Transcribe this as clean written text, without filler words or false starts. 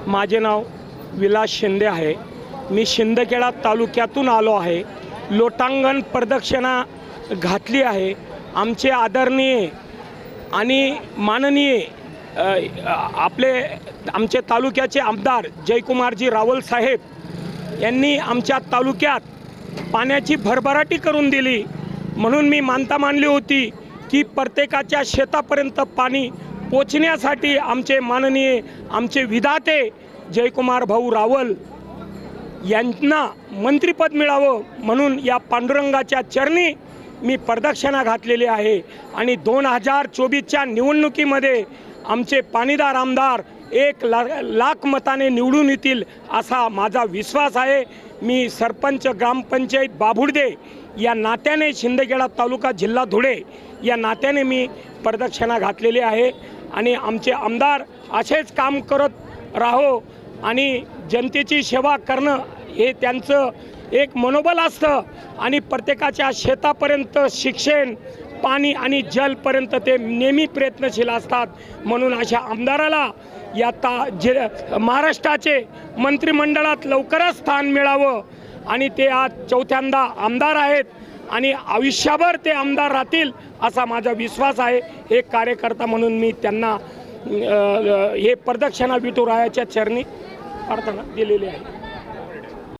माझे नाव विलास शिंदे आहे। मी शिंदखेडा तालुक्यातून आलो आहे। लोटांगण प्रदक्षिणा घातली आहे। आमचे आदरणीय आणि माननीय आमचे तालुक्याचे आमदार जयकुमारजी रावल साहेब यांनी आमच्या तालुक्यात पाण्याची भरभराटी करून दिली। म्हणून मी मानता मानली होती की प्रत्येकाच्या शेतापर्यंत पाणी पोचण्यासाठी आमचे माननीय आमचे विधाते जयकुमार भाऊ रावल यांना मंत्रिपद मिळावं म्हणून या पांडुरंगाच्या चरणी मी प्रदक्षिणा घातलेली आहे। आणि 2024च्या निवडणुकीमध्ये आमचे पाणीदार आमदार 1 लाख मताने निवडून येतील असा माझा विश्वास आहे। मी सरपंच ग्रामपंचायत बाभुर्डे या नात्याने शिंदखेडा तालुका जिल्हा धुळे या नात्याने मी प्रदक्षिणा घातलेली आहे। आणि आमचे आमदार असेच काम करत राहो आणि जनतेची सेवा करणं हे त्यांचं एक मनोबल असतं। आणि प्रत्येकाच्या शेतापर्यंत शिक्षण पाणी आणि जलपर्यंत ते नेहमी प्रयत्नशील असतात। म्हणून अशा आमदाराला या महाराष्ट्राचे मंत्रिमंडळात लवकरच स्थान मिळावं। आणि ते आज 4थ्यांदा आमदार आहेत आणि आयुष्यभर ते आमदार राहतील असा माझा विश्वास आहे। एक कार्यकर्ता म्हणून मी त्यांना हे प्रदक्षिणा विठुरायाच्या चरणी प्रार्थना दिलेली आहे।